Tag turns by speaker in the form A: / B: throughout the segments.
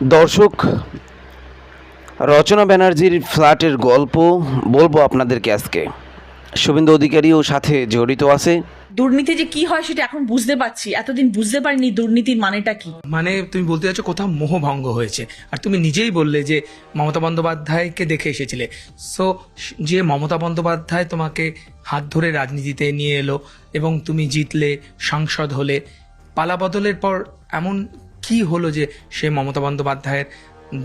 A: দর্শক, রচনা ব্যানার্জির ফ্ল্যাটের গল্প বলবো আপনাদেরকে আজকে। শুভেন্দু অধিকারীও সাথে জড়িত আছে।
B: দুর্নীতি যে কি হয় সেটা এখন বুঝতে পারছি, এতদিন বুঝতে পারিনি দুর্নীতির মানেটা কি।
C: মানে তুমি বলতে চাচ্ছ কোথাও মোহভঙ্গ হয়েছে, আর তুমি নিজেই বললে যে মমতা বন্দ্যোপাধ্যায়কে দেখে এসেছিলে। সো যে মমতা বন্দ্যোপাধ্যায় তোমাকে হাত ধরে রাজনীতিতে নিয়ে এলো এবং তুমি জিতলে, সাংসদ হলে, পালা বদলের পর এমন কি হলো যে সে মমতা বন্দ্যোপাধ্যায়ের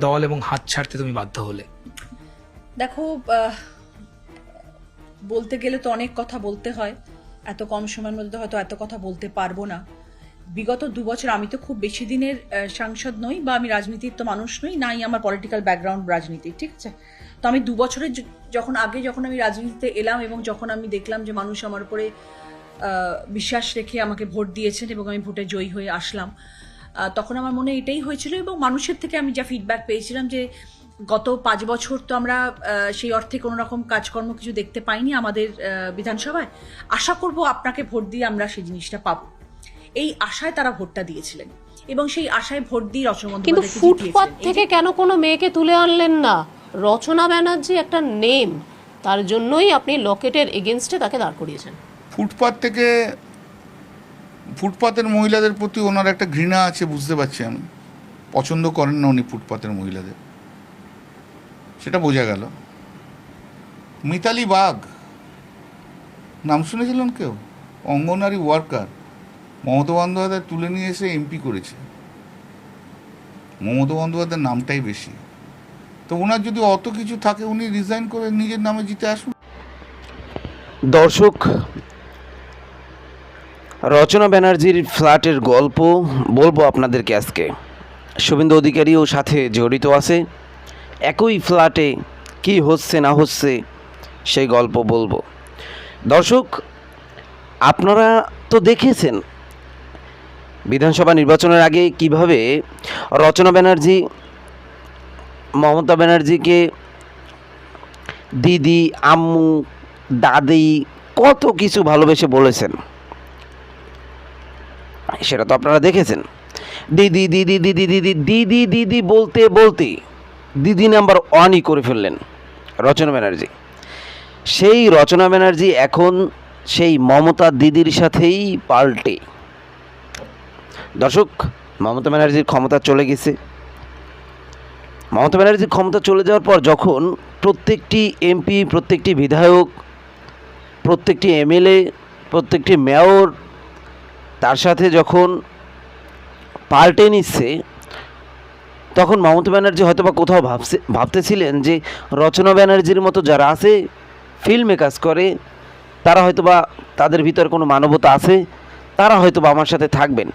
C: দল এবং হাত ছাড়তে তুমি বাধ্য হলে?
B: দেখো, বলতে গেলে তো অনেক কথা বলতে হয়, এত কম সময়ের মধ্যে হয়তো এত কথা বলতে পারবো না। বিগত 2 বছর আমি তো খুব বেশি দিনের সাংসদ নই, বা আমি রাজনীতির তো মানুষ নই, নাই আমার পলিটিক্যাল ব্যাকগ্রাউন্ড রাজনীতি, ঠিক আছে। তো আমি 2 বছরের যখন আমি রাজনীতিতে এলাম এবং যখন আমি দেখলাম যে মানুষ আমার উপরে বিশ্বাস রেখে আমাকে ভোট দিয়েছেন এবং আমি ভোটে জয়ী হয়ে আসলাম, তখন আমার মনে এটাই হয়েছিল এবং মানুষের থেকে আমি যা ফিডব্যাক পেয়েছিলাম যে গত 5 বছর তো আমরা সেই অর্থে কোনো রকম কাজকর্ম কিছু দেখতে পাইনি আমাদের বিধানসভায়। আশা করব আপনাকে ভোট দিয়ে আমরা সেই জিনিসটা পাবো, এই আশায় তারা ভোটটা দিয়েছিলেন এবং সেই আশায় ভোট দিয়ে রচনা
D: কিন্তু
B: বন্দ্যোপাধ্যায়কে
D: ফুটপাত
B: জিতিয়েছিলেন।
D: থেকে কেন কোনো মেয়েকে তুলে আনলেন না? রচনা ব্যানার্জি একটা নেম, তার জন্যই আপনি লকেটের এগেনস্টে তাকে দাঁড় করিয়েছেন।
E: ফুটপাতের মহিলাদের প্রতি ওনার একটা ঘৃণা আছে, বুঝতে পারছি আমি। পছন্দ করেন না উনি ফুটপাতের মহিলাদের, সেটা বোঝা গেল। মিতালি বাগ নাম শুনেছিলেন কেউ? অঙ্গনারী ওয়ার্কার, মমতা বন্দ্যোপাধ্যায় তুলে নিয়ে এসে এমপি করেছে। মমতা বন্দ্যোপাধ্যায়ের নামটাই বেশি। তো ওনার যদি অত কিছু থাকে, উনি রিজাইন করে নিজের নামে জিতে আসুন।
A: দর্শক, রচনা ব্যানার্জির ফ্ল্যাটের গল্প বলবো আপনাদেরকে আজকে। শুভেন্দু অধিকারীও সাথে জড়িত আছে। একই ফ্ল্যাটে কি হচ্ছে না হচ্ছে সেই গল্প বলবো। দর্শক, আপনারা তো দেখেছেন বিধানসভা নির্বাচনের আগে কিভাবে রচনা ব্যানার্জি মমতা ব্যানার্জিকে দিদি, আম্মু, দাদি কত কিছু ভালোবেসে বলেছেন, সেটা তো আপনারা দেখেছেন। দিদি দিদি দিদি দিদি দিদি দিদি বলতে বলতে দিদি নাম্বার 1ই করে ফেললেন রচনা ব্যানার্জি। সেই রচনা ব্যানার্জি এখন সেই মমতা দিদির সাথেই পাল্টে। দর্শক, মমতা ব্যানার্জির ক্ষমতা চলে গেছে। মমতা ব্যানার্জির ক্ষমতা চলে যাওয়ার পর যখন প্রত্যেকটি এমপি, প্রত্যেকটি বিধায়ক, প্রত্যেকটি এমএলএ, প্রত্যেকটি মেয়র তার সাথে যখন পাল্টে নিচ্ছে, তখন মমতা ব্যানার্জি হয়তো বা কোথাও ভাবতেছিলেন যে রচনা ব্যানার্জির মতো যারা আছে, ফিল্মে কাজ করে, তারা হয়তো বা তাদের ভিতর কোনো মানবতা আছে, তারা হয়তো বা আমার সাথে থাকবেন।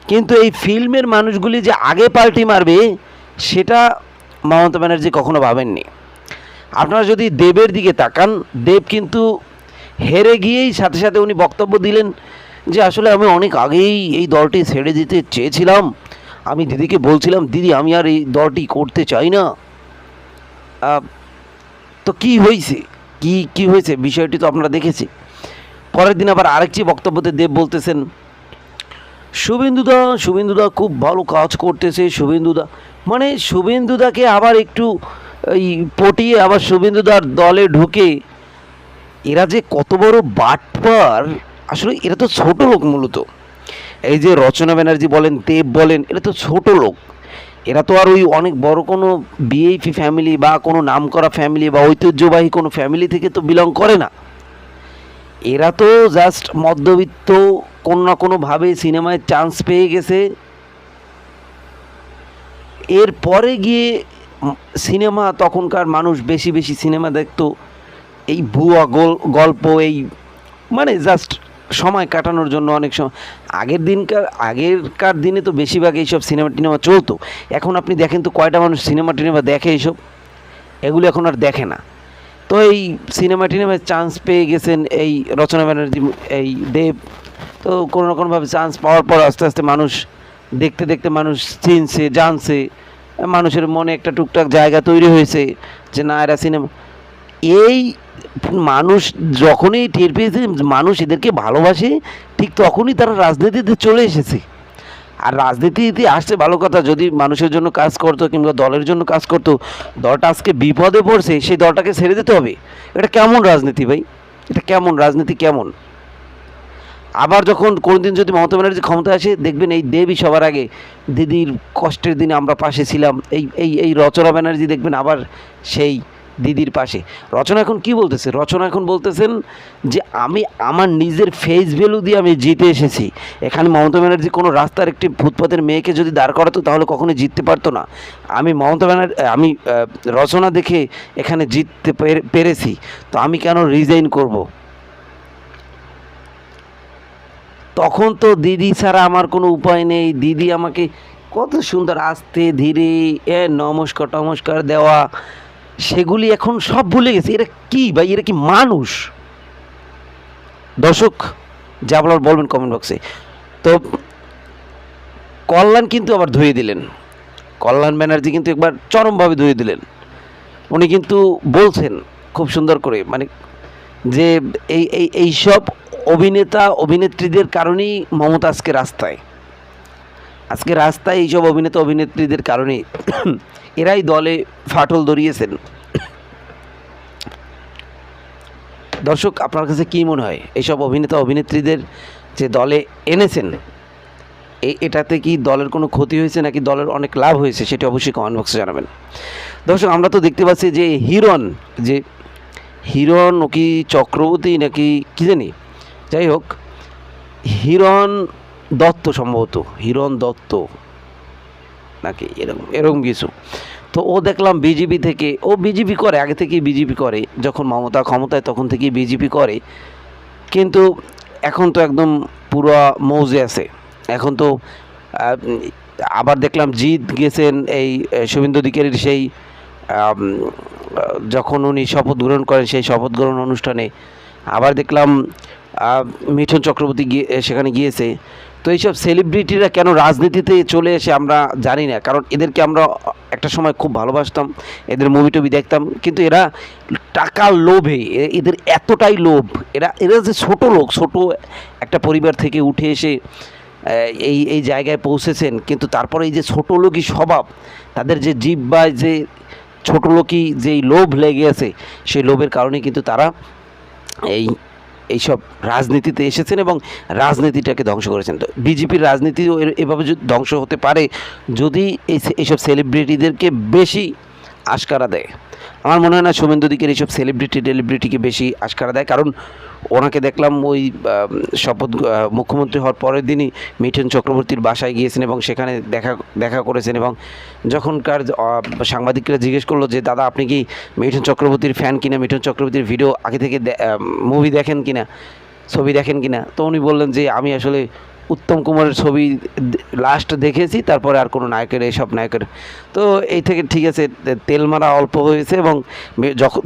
A: কিন্তু এই ফিল্মের মানুষগুলি যে আগে পাল্টি মারবে, সেটা মমতা ব্যানার্জি কখনো ভাবেননি। আপনারা যদি দেবের দিকে তাকান, দেব কিন্তু হেরে গিয়েই সাথে সাথে উনি বক্তব্য দিলেন যে আসলে আমি অনেক আগেই এই দলটি ছেড়ে দিতে চেয়েছিলাম। আমি দিদিকে বলছিলাম, দিদি আমি আর এই দলটি করতে চাই না। তো কি হয়েছে, কি হয়েছে বিষয়টি তো আপনারা দেখেছি। পরের দিন আবার আরেকটি বক্তব্যতে দেব বলতেছেন, শুভেন্দুদা খুব ভালো কাজ করতেছে। মানে শুভেন্দুদাকে আবার একটু এই পটিয়ে আবার শুভেন্দুদার দলে ঢুকে, এরা যে কত বড় বাটপার! আসলে এরা তো ছোট লোক মূলত। এই যে রচনা ব্যানার্জি বলেন, দেব বলেন, এরা তো ছোট লোক। এরা তো আর ওই অনেক বড় কোনো বিএপি ফ্যামিলি বা কোনো নামকরা ফ্যামিলি বা ঐতিহ্যবাহী কোনো ফ্যামিলি থেকে তো বিলং করে না। এরা তো জাস্ট মধ্যবিত্ত, কোনো না কোনোভাবে সিনেমায় চান্স পেয়ে গেছে। এরপরে গিয়ে সিনেমা, তখনকার মানুষ বেশি বেশি সিনেমা দেখতো, এই ভুয়া গল্প, এই মানে জাস্ট সময় কাটানোর জন্য। অনেক সময় আগেরকার দিনে তো বেশিরভাগ এইসব সিনেমা টিনেমা চলতো। এখন আপনি দেখেন তো কয়টা মানুষ সিনেমা টিনেমা দেখে? এইসব এগুলো এখন আর দেখে না। তো এই সিনেমা টিনেমায় চান্স পেয়ে গেছেন এই রচনা ব্যানার্জি, এই দেব। তো কোনো না কোনোভাবে চান্স পাওয়ার পর আস্তে আস্তে মানুষ দেখতে দেখতে মানুষ চিনছে, জানছে, মানুষের মনে একটা টুকটাক জায়গা তৈরি হয়েছে যে না, এরা সিনেমা। এই মানুষ যখনই টের পেয়েছে মানুষ এদেরকে ভালোবাসে, ঠিক তখনই তারা রাজনীতিতে চলে এসেছে। আর রাজনীতিতে আসছে ভালো কথা, যদি মানুষের জন্য কাজ করতো কিংবা দলের জন্য কাজ করতো, দলটা আজকে বিপদে পড়ছে সেই দলটাকে ছেড়ে দিতে হবে? এটা কেমন রাজনীতি ভাই? এটা কেমন রাজনীতি? কেমন? আবার যখন কোনোদিন যদি মমতা ব্যানার্জি ক্ষমতায় আসে, দেখবেন এই দেবী সবার আগে দিদির কষ্টের দিনে আমরা পাশে ছিলাম, এই রচনা ব্যানার্জি দেখবেন আবার সেই দিদির পাশে। রচনা এখন কি বলতেছে? রচনা এখন বলতেছেন যে আমি আমার নিজের ফেস ভ্যালু দিয়ে আমি জিতে এসেছি। এখানে মমতা ব্যানার্জি কোনো রাস্তার একটি ফুটপাতের মেয়েকে যদি দাঁড় করাতো তাহলে কখনোই জিততে পারতো না। আমি রচনা দেখে এখানে জিততে পেরেছি, তো আমি কেন রিজাইন করব? তখন তো দিদি ছাড়া আমার কোনো উপায় নেই। দিদি আমাকে কত সুন্দর আস্তে ধীরে নমস্কার দেওয়া, সেগুলি এখন সব ভুলে গেছে। এরা কি ভাই? এরা কি মানুষ? দর্শক যা বলার বলবেন কমেন্ট বক্সে। তো কল্যাণ কিন্তু আবার ধুয়ে দিলেন, কল্যাণ ব্যানার্জি কিন্তু একবার চরমভাবে ধুয়ে দিলেন। উনি কিন্তু বলছেন খুব সুন্দর করে, মানে যে এইসব অভিনেতা অভিনেত্রীদের কারণেই মমতা আজকে রাস্তায় এইসব অভিনেতা অভিনেত্রীদের কারণেই এরাই দলে ফাটল ধরিয়েছেন। দর্শক আপনার কাছে কী মনে হয়, এইসব অভিনেতা অভিনেত্রীদের যে দলে এনেছেন, এটাতে কি দলের কোনো ক্ষতি হয়েছে নাকি দলের অনেক লাভ হয়েছে? সেটা অবশ্যই কমেন্ট বক্সে জানাবেন। দর্শক আমরা তো দেখতে পাচ্ছি যে হিরণ ও কি চক্রবর্তী নাকি কী জানি, যাই হোক হিরণ দত্ত, সম্ভবত হিরণ দত্ত নাকি এরকম কিছু। তো ও দেখলাম বিজেপি থেকে, ও বিজেপি করে, আগে থেকেই বিজেপি করে, যখন মমতা ক্ষমতায় তখন থেকেই বিজেপি করে, কিন্তু এখন তো একদম পুরো মৌজে আছে। এখন তো আবার দেখলাম জিত গেছেন এই শুভেন্দু অধিকারীর সেই যখন উনি শপথ গ্রহণ করেন সেই শপথ গ্রহণ অনুষ্ঠানে। আবার দেখলাম মিঠুন চক্রবর্তী সেখানে গিয়েছে। তো এইসব সেলিব্রিটিরা কেন রাজনীতিতে চলে এসে আমরা জানি না, কারণ এদেরকে আমরা একটা সময় খুব ভালোবাসতাম, এদের মুভি টুভি দেখতাম, কিন্তু এরা টাকার লোভে, এদের এতটাই লোভ, এরা যে ছোট একটা পরিবার থেকে উঠে এসে এই জায়গায় পৌঁছেছেন, কিন্তু তারপরে এই যে ছোট লোকই স্বভাব, তাদের যে জিহ্বায় যে ছোট লোকই যেই লোভ লেগে আছে, সেই লোভের কারণে কিন্তু তারা এইসব রাজনীতিতে এসেছেন এবং রাজনীতিটাকে ধ্বংস করেছেন। তো বিজেপির রাজনীতিও এভাবে ধ্বংস হতে পারে যদি এইসব সেলিব্রিটিদেরকে বেশি আশকারা দেয়। আমার মনে হয় না শুভেন্দু অধিকারী এইসব টেলিব্রিটিকে বেশি আশকারা দেয়, কারণ ওনাকে দেখলাম ওই মুখ্যমন্ত্রী হওয়ার পরের দিনই মিঠুন চক্রবর্তীর বাসায় গিয়েছেন এবং সেখানে দেখা করেছেন। এবং যখনকার সাংবাদিকরা জিজ্ঞেস করলো যে দাদা আপনি কি মিঠুন চক্রবর্তীর ফ্যান কিনা, মিঠুন চক্রবর্তীর ভিডিও আগে থেকে মুভি দেখেন কিনা, ছবি দেখেন কিনা, তো উনি বললেন যে আমি আসলে উত্তম কুমারের ছবি লাস্ট দেখেছি, তারপরে আর কোনো এসব নায়কের। তো এই থেকে ঠিক আছে, তেল মারা অল্প হয়েছে। এবং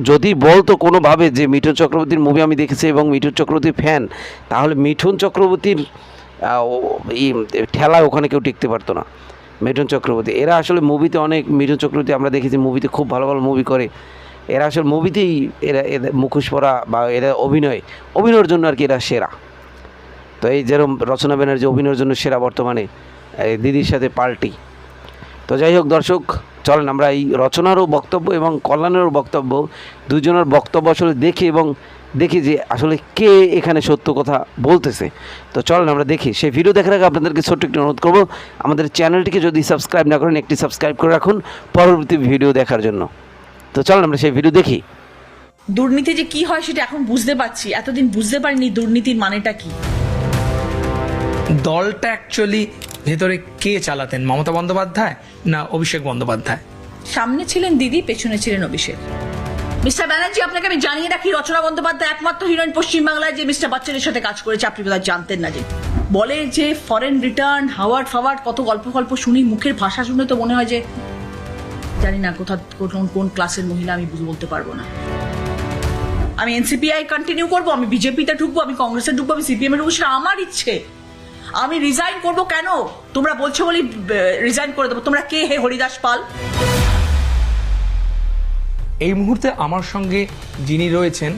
A: যদি বলতো কোনোভাবে যে মিঠুন চক্রবর্তীর মুভি আমি দেখেছি এবং মিঠুন চক্রবর্তীর ফ্যান, তাহলে মিঠুন চক্রবর্তীর ঠেলায় ওখানে কেউ টিকতে পারতো না। মিঠুন চক্রবর্তী এরা আসলে মুভিতে অনেক, মিঠুন চক্রবর্তী আমরা দেখেছি মুভিতে খুব ভালো মুভি করে, এরা আসলে মুভিতেই এদের মুখোশ পরা বা এরা অভিনয়ের জন্য আর কি এরা সেরা। তো এই যেরকম রচনা ব্যানার্জি অভিনয়ের জন্য সেরা বর্তমানে, দিদির সাথে পাল্টি। তো যাই হোক দর্শক, চলেন আমরা এই রচনারও বক্তব্য এবং কল্যাণেরও বক্তব্য, দুজনের বক্তব্য আসলে দেখি যে আসলে কে এখানে সত্য কথা বলতেছে। তো চলেন আমরা দেখি। সেই ভিডিও দেখার আগে আপনাদেরকে ছোট্ট একটি অনুরোধ করবো, আমাদের চ্যানেলটিকে যদি সাবস্ক্রাইব না করেন একটি সাবস্ক্রাইব করে রাখুন পরবর্তী ভিডিও দেখার জন্য। তো চলেন আমরা সেই ভিডিও দেখি।
B: দুর্নীতি যে কি হয় সেটা এখন বুঝতে পারছি, এতদিন বুঝতে পারিনি দুর্নীতির মানেটা কি।
C: দলটা অ্যাকচুয়ালি ভেতরে কে চালাতেন, মমতা বন্দ্যোপাধ্যায় না অভিষেক বন্দ্যোপাধ্যায়?
B: সামনে ছিলেন দিদি, পেছনে ছিলেন অভিষেক। মিস্টার ব্যানার্জি আপনাকে আমি জানিয়ে রাখি, রচনা বন্দ্যোপাধ্যায় একমাত্র হিরোইন পশ্চিমবাংলায় যে মিস্টার বচ্চনের সাথে কাজ করেছে, আপনি বোধহয় জানতেন না। যে বলে যে ফরেন রিটার্ন হাওয়ার্ড কত গল্প শুনি, মুখের ভাষা শুনে তো মনে হয় যে জানি না কোন ক্লাসের মহিলা, আমি বলতে পারবো না। আমি এনসিপিআই কন্টিনিউ করবো, আমি বিজেপিতে ঢুকবো, আমি কংগ্রেসে ঢুকবো, আমি সিপিএম এ ঢুকবো, সেটা আমার ইচ্ছে। আমি রিজাইন করবো কেন? তোমরা বলছো বলি রিজাইন করে দেবো। তোমরা কে হে হরিদাস পাল?
C: এই মুহূর্তে আমার সঙ্গে যিনি রয়েছেন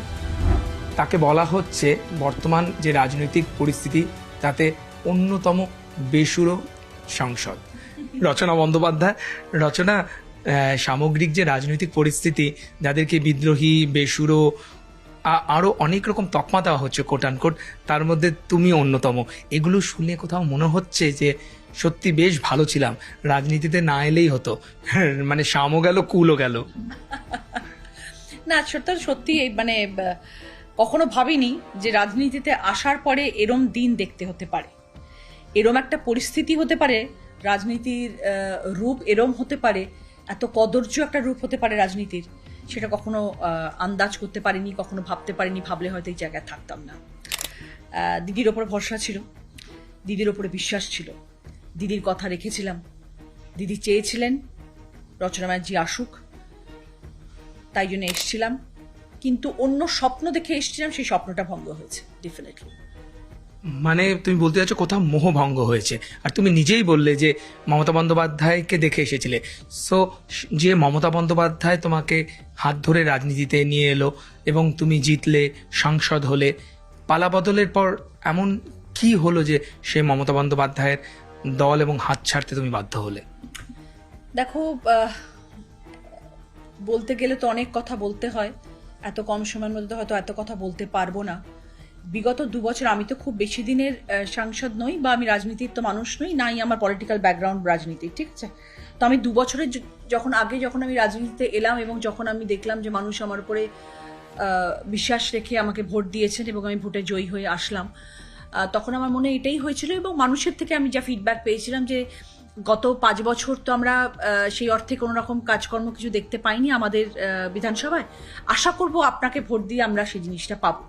C: তাকে বলা হচ্ছে বর্তমান যে রাজনৈতিক পরিস্থিতি তাতে অন্যতম বেসুরো সংসদ। রচনা বন্দ্যোপাধ্যায়, রচনা, সামগ্রিক যে রাজনৈতিক পরিস্থিতি, যাদেরকে বিদ্রোহী, বেসুরো, আরও অনেক রকম তকমা দেওয়া হচ্ছে কোট আনকোট, তার মধ্যে তুমি অন্যতম। এগুলো শুনে কোথাও মনে হচ্ছে যে সত্যি বেশ ভালো ছিলাম, রাজনীতিতে না এলেই হতো, মানে শামও গেল কুলও গেল।
B: না, সত্যি মানে কখনো ভাবিনি যে রাজনীতিতে আসার পরে এরম দিন দেখতে হতে পারে, এরম একটা পরিস্থিতি হতে পারে, রাজনীতির রূপ এরম হতে পারে, এত কদর্য একটা রূপ হতে পারে রাজনীতির, সেটা কখনো আন্দাজ করতে পারিনি, কখনো ভাবতে পারিনি। ভাবলে হয়তো এই জায়গায় থাকতাম না। দিদির ওপর ভরসা ছিল, দিদির ওপরে বিশ্বাস ছিল, দিদির কথা রেখেছিলাম। দিদি চেয়েছিলেন রচনা ব্যানার্জি আসুক, তাই জন্য এসছিলাম, কিন্তু অন্য স্বপ্ন দেখে এসছিলাম, সেই স্বপ্নটা ভঙ্গ হয়েছে ডেফিনেটলি।
C: মানে তুমি বলতে চাচ্ছ কোথাও মোহভঙ্গ হয়েছে, আর তুমি নিজেই বললে যে মমতা বন্দ্যোপাধ্যায়কে দেখে এসেছিলে। সো যে মমতা বন্দ্যোপাধ্যায় তোমাকে হাত ধরে রাজনীতিতে নিয়ে এলো এবং তুমি জিতলে, সাংসদ হলে, পালা বদলের পর এমন কি হলো যে সে মমতা বন্দ্যোপাধ্যায়ের দল এবং হাত ছাড়তে তুমি বাধ্য হলে?
B: দেখো, বলতে গেলে তো অনেক কথা বলতে হয়, এত কম সময়ের মধ্যে হয়তো এত কথা বলতে পারবো না। বিগত 2 বছর আমি তো খুব বেশি দিনের সাংসদ নই, বা আমি রাজনীতির তো মানুষ নই, নাই আমার পলিটিক্যাল ব্যাকগ্রাউন্ড রাজনীতির, ঠিক আছে? তো আমি 2 বছরের যখন আমি রাজনীতিতে এলাম এবং যখন আমি দেখলাম যে মানুষ আমার উপরে বিশ্বাস রেখে আমাকে ভোট দিয়েছেন এবং আমি ভোটে জয়ী হয়ে আসলাম, তখন আমার মনে এটাই হয়েছিল, এবং মানুষের থেকে আমি যা ফিডব্যাক পেয়েছিলাম যে গত 5 বছর তো আমরা সেই অর্থে কোনো রকম কাজকর্ম কিছু দেখতে পাইনি আমাদের বিধানসভায়। আশা করব আপনাকে ভোট দিয়ে আমরা সেই জিনিসটা পাবো,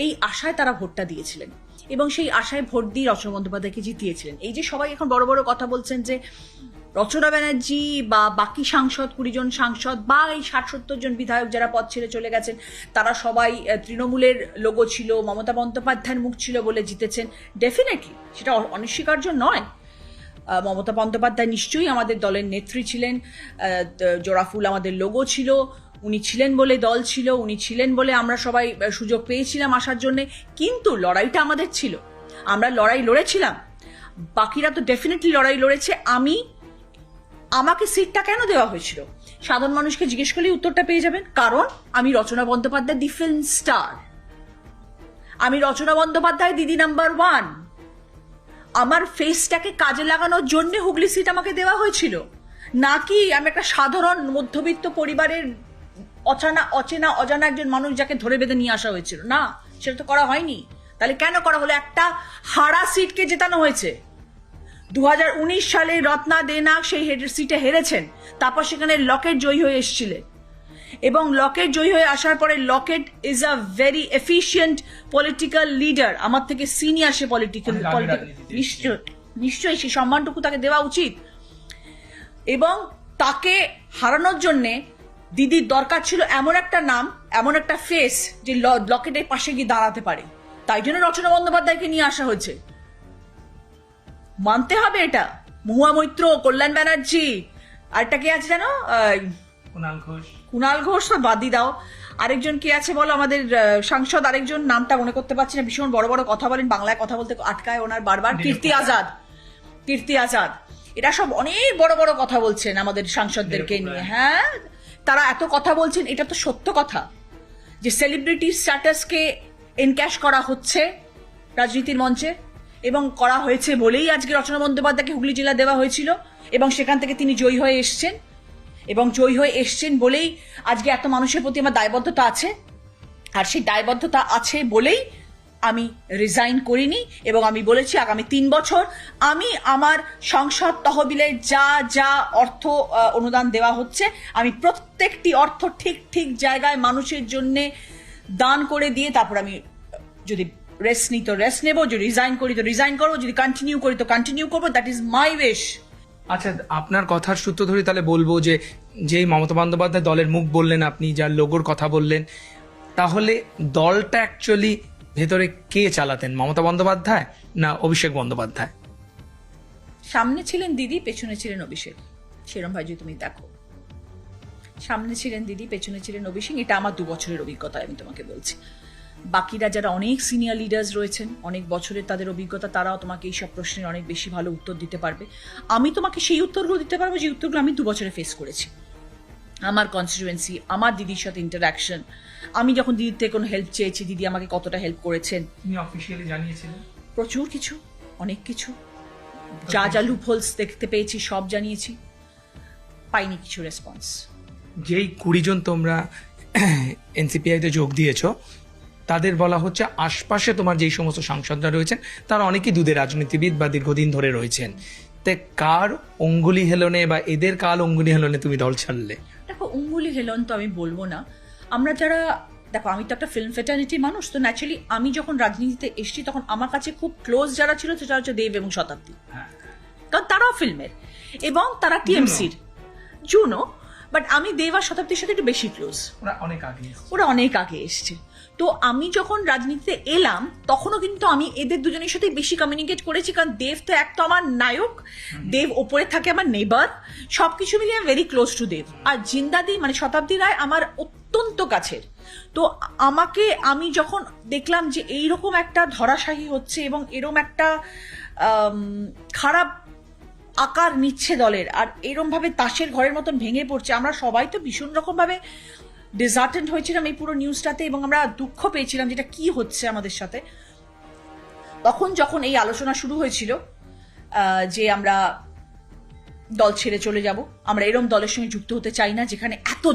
B: এই আশায় তারা ভোটটা দিয়েছিলেন এবং সেই আশায় ভোট দিয়ে রচনা বন্দ্যোপাধ্যায়কে জিতিয়েছিলেন। এই যে সবাই এখন বড় বড় কথা বলছেন যে রচনা ব্যানার্জি বা বাকি সাংসদ, 20 জন সাংসদ বা এই 60-70 জন বিধায়ক যারা পদ ছেড়ে চলে গেছেন, তারা সবাই তৃণমূলের লোগো ছিল, মমতা বন্দ্যোপাধ্যায়ের মুখ ছিল বলে জিতেছেন, ডেফিনেটলি সেটা অনস্বীকার্য নয়। মমতা বন্দ্যোপাধ্যায় নিশ্চয়ই আমাদের দলের নেত্রী ছিলেন, জোড়াফুল আমাদের লোগো ছিল, উনি ছিলেন বলে দল ছিল, উনি ছিলেন বলে আমরা সবাই সুযোগ পেয়েছিলাম আসার জন্যে, কিন্তু লড়াইটা আমাদের ছিল, আমরা লড়াই লড়েছিলাম, বাকিরা তো ডেফিনেটলি লড়াই লড়েছে। আমাকে সিটটা কেন দেওয়া হয়েছিল সাধারণ মানুষকে জিজ্ঞেস করলেই উত্তরটা পেয়ে যাবেন, কারণ আমি রচনা বন্দ্যোপাধ্যায় দি ফিল্ম স্টার, আমি রচনা বন্দ্যোপাধ্যায় দিদি নাম্বার 1, আমার ফেসটাকে কাজে লাগানোর জন্য হুগলি সিট আমাকে দেওয়া হয়েছিল, নাকি আমি একটা সাধারণ মধ্যবিত্ত পরিবারের অচেনা অজানা একজন মানুষ যাকে ধরে বেঁধে নিয়ে আসা হয়েছিল। না, সেটা তো করা হয়নি। তাহলে কেন করা হলো? একটা হারা সিটকে জেতানো হয়েছে। 2019 সালে রত্না দেনা সেই সিটে হেরেছেন, তারপর সেখানে লকেট জয়ী হয়ে এসেছিলেন, এবং লকেট জয়ী হয়ে আসার পরে Locket is a very efficient political leader, আমার থেকে সিনিয়র সে পলিটিক্যাল, নিশ্চয়ই সেই সম্মানটুকু তাকে দেওয়া উচিত। এবং তাকে হারানোর জন্যে দিদির দরকার ছিল এমন একটা নাম, এমন একটা ফেস যে লকেটের পাশে গিয়ে দাঁড়াতে পারে, তাই জন্য রচনা বন্দ্যোপাধ্যায়কে নিয়ে আসা হয়েছে। মানতে হবে এটা। মহুয়া মৈত্র, কল্যাণ ব্যানার্জি, আরেকটা কে আছে জানো, কুণাল ঘোষ, তো বাদই দাও, আরেকজন কে আছে বলো আমাদের সাংসদ, আরেকজন নামটা মনে করতে পারছি না, ভীষণ বড় বড় কথা বলেন, বাংলায় কথা বলতে আটকায় ওনার বারবার, কীর্তি আজাদ, এরা সব অনেক বড় বড় কথা বলছেন আমাদের সাংসদদেরকে নিয়ে। হ্যাঁ, তারা এত কথা বলছেন, এটা তো সত্য কথা যে সেলিব্রিটি স্ট্যাটাসকে এনক্যাশ করা হচ্ছে রাজনীতির মঞ্চে, এবং করা হয়েছে বলেই আজকে রচনা বন্দ্যোপাধ্যায়কে হুগলি জেলা দেওয়া হয়েছিল, এবং সেখান থেকে তিনি জয়ী হয়ে এসছেন, এবং জয়ী হয়ে এসছেন বলেই আজকে এত মানুষের প্রতি আমার দায়বদ্ধতা আছে, আর সেই দায়বদ্ধতা আছে বলেই আমি রিজাইন করিনি, এবং আমি বলেছি আগামী 3 বছর আমি আমার সংসদ তহবিলে যা যা অর্থ অনুদান দেওয়া হচ্ছে, আমি প্রত্যেকটি অর্থ ঠিক ঠিক জায়গায় মানুষের জন্য দান করে দিয়ে তারপর আমি যদি রেস্ট নিই তো রেস্ট নেবো, যদি রিজাইন করি তো রিজাইন করবো, যদি কন্টিনিউ করি তো কন্টিনিউ করবো, দ্যাট ইজ মাই উইশ।
C: আচ্ছা, আপনার কথার সূত্র ধরে তাহলে বলবো যে যেই মমতা বন্দ্যোপাধ্যায় দলের মুখ বললেন, আপনি যার লোগোর কথা বললেন, তাহলে দলটা অ্যাকচুয়ালি ভেতরে কে চালাতেন, মমতা বন্দ্যোপাধ্যায় না অভিষেক বন্দ্যোপাধ্যায়?
B: সামনে ছিলেন দিদি, পেছনে ছিলেন অভিষেক, সেরম ভাই যদি তুমি দেখো, সামনে ছিলেন দিদি, পেছনে ছিলেন অভিষেক, এটা আমার 2 বছরের অভিজ্ঞতা আমি তোমাকে বলছি। বাকিরা যারা অনেক সিনিয়র লিডার্স রয়েছেন, অনেক বছরের তাদের অভিজ্ঞতা, তারাও তোমাকে এইসব প্রশ্নের অনেক বেশি ভালো উত্তর দিতে পারবে। আমি তোমাকে সেই উত্তরগুলো দিতে পারবো যে উত্তরগুলো আমি 2 বছরে ফেস করেছি। আমার কনস্টিটুয়েন্সি, আমার দিদির সাথে ইন্টারাকশন, আমি যখন দিদির থেকে কোনো হেল্প চেয়েছি, দিদি আমাকে কতটা হেল্প করেছেন,
C: তুমি অফিসিয়ালি জানিয়েছিলে?
B: প্রচুর কিছু, অনেক কিছু, যা যা লুপহোলস দেখতে পেয়েছি সব জানিয়েছি, পাইনি কিছু রেসপন্স।
C: যেই 20 জন তোমরা এনসিপিআইতে যোগ দিয়েছো, তাদের বলা হচ্ছে আশপাশে তোমার যেই সমস্ত সাংসদরা রয়েছেন তারা অনেকেই দুধের রাজনীতিবিদ বা দীর্ঘদিন ধরে রয়েছেন। তাই কার অঙ্গুলি হেলনে বা এদের কাল অঙ্গুলি হেলনে তুমি দল ছাড়লে?
B: দেখো, অঙ্গুলি হেলন তো আমি বলবো না। আমরা যারা, দেখো আমি তো একটা ফিল্ম ফেটার্নিটি মানুষ, তো ন্যাচারালি আমি যখন রাজনীতিতে এসেছি তখন আমার কাছে খুব ক্লোজ যারা ছিল সেটা হচ্ছে দেব এবং শতাব্দী, কারণ তারাও ফিল্মের এবং তারা টিএমসির জুনো। বাট আমি দেব আর শতাব্দীর সাথে একটু বেশি ক্লোজ, ওরা অনেক আগে এসছে। তো আমি যখন রাজনীতিতে এলাম তখনও কিন্তু আমি এদের দুজনের সাথে বেশি কমিউনিকেট করেছি, কারণ দেব তো এক তো আমার নায়ক, দেব ওপরে থাকে আমার নেবার, সবকিছু মিলিয়ে ভেরি ক্লোজ টু দেব। আর জিন্দাদি মানে শতাব্দী রায় আমার অত্যন্ত কাছের। তো আমি যখন দেখলাম যে এইরকম একটা ধরাশায়ী হচ্ছে এবং এরকম একটা খারাপ আকার নিচ্ছে দলের, আর এরকম ভাবে তাসের ঘরের মতন ভেঙে পড়ছে, আমরা সবাই তো ভীষণ রকম ভাবে ডিসার্টেন্ট হয়েছিলাম এই পুরো নিউজটাতে এবং আমরা দুঃখ পেয়েছিলাম যেটা কি হচ্ছে আমাদের সাথে। তখন যখন এই আলোচনা শুরু হয়েছিল যে আমরা দল ছেড়ে চলে যাব, আমরা এরকম দলের সঙ্গে যুক্ত হতে চাই না যেখানে এত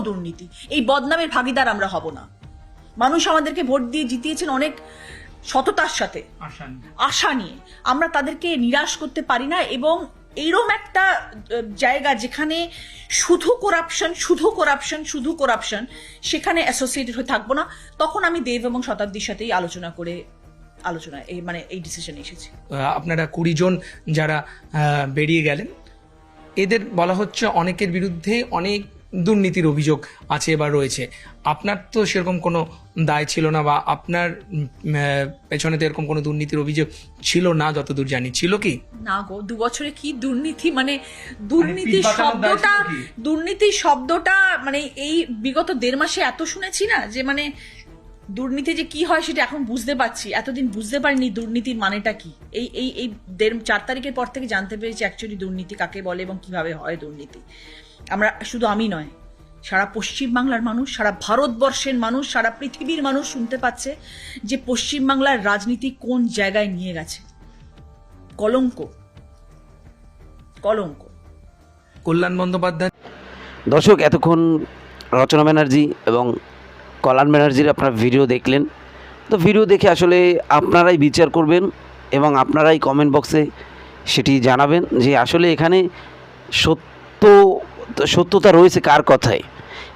B: দুর্নীতি, এই বদনামের ভাগিদার আমরা হব না। মানুষ আমাদেরকে ভোট দিয়ে জিতিয়েছেন অনেক সততার সাথে, আশা নিয়ে, আমরা তাদেরকে নিরাশ করতে পারি না। এবং এইরকম একটা জায়গা যেখানে শুধু করাপশন, সেখানে অ্যাসোসিয়েটেড হয়ে থাকবো না। তখন আমি দেব এবং শতাব্দীর সাথেই এই ডিসিশনে এসেছি।
C: আপনারা 20 জন যারা বেরিয়ে গেলেন, এদের বলা হচ্ছে অনেকের বিরুদ্ধে অনেক দুর্নীতির অভিযোগ আছে বা রয়েছে। আপনার তো সেরকম কোনো দায় ছিল না বা আপনার পেছনে তো এরকম কোনো দুর্নীতির অভিযোগ ছিল না যতদূর জানি, ছিল কি?
B: না গো, 2 বছরে কি দুর্নীতি, মানে দুর্নীতি শব্দটা মানে এই বিগত 1.5 মাসে এত শুনেছি না যে মানে দুর্নীতি যে কি হয় সেটা এখন বুঝতে পারছি। এতদিন বুঝতে পারিনি দুর্নীতির মানেটা কি। এই 4 তারিখের পর থেকে জানতে পেরেছি অ্যাকচুয়ালি দুর্নীতি কাকে বলে এবং কিভাবে হয় দুর্নীতি। শুধু আমি নয়, সারা পশ্চিমবাংলার মানুষ, সারা ভারতবর্ষের মানুষ, সারা পৃথিবীর মানুষ শুনতে পাচ্ছে যে পশ্চিমবাংলার রাজনীতি কোন জায়গায় নিয়ে গেছে। কলঙ্ক।
C: কল্যাণ বন্দ্যোপাধ্যায়।
A: দর্শক, এতক্ষণ রচনা ব্যানার্জি এবং কল্যাণ ব্যানার্জির আপনারা ভিডিও দেখলেন। তো ভিডিও দেখে আসলে আপনারাই বিচার করবেন এবং আপনারাই কমেন্ট বক্সে সেটি জানাবেন যে আসলে এখানে সত্যতা রয়েছে কার কথায়।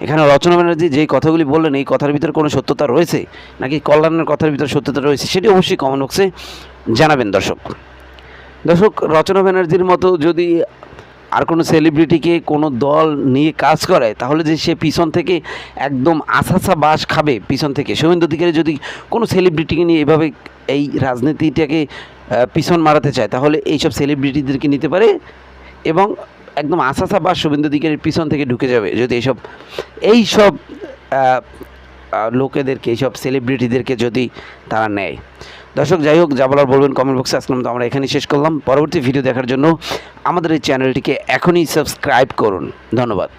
A: এখানে রচনা ব্যানার্জি যেই কথাগুলি বললেন এই কথার ভিতরে কোনো সত্যতা রয়েছে নাকি কল্যাণের কথার ভিতরে সত্যতা রয়েছে, সেটি অবশ্যই কমেন্ট বক্সে জানাবেন। দর্শক, রচনা ব্যানার্জির মতো যদি আর কোনো সেলিব্রিটিকে কোনো দল নিয়ে কাজ করায় তাহলে যে সে পিছন থেকে একদম আশাসা বাস খাবে পিছন থেকে, শুভেন্দু অধিকারী যদি কোনো সেলিব্রিটিকে নিয়ে এভাবে এই রাজনীতিটাকে পিছন মারাতে চায় তাহলে এইসব সেলিব্রিটিদেরকে নিতে পারে এবং একদম আশাসা বাস শুভেন্দু অধিকারীর পিছন থেকে ঢুকে যাবে যদি এইসব লোকেদেরকে, এইসব সেলিব্রিটিদেরকে যদি তারা নেয়। দর্শক, যাই হোক, যা বলার বলবেন কমেন্ট বক্সে। আসলাম তো আমরা এখানেই শেষ করলাম। পরবর্তী ভিডিও দেখার জন্য আমাদের এই চ্যানেলটিকে এখনই সাবস্ক্রাইব করুন। ধন্যবাদ।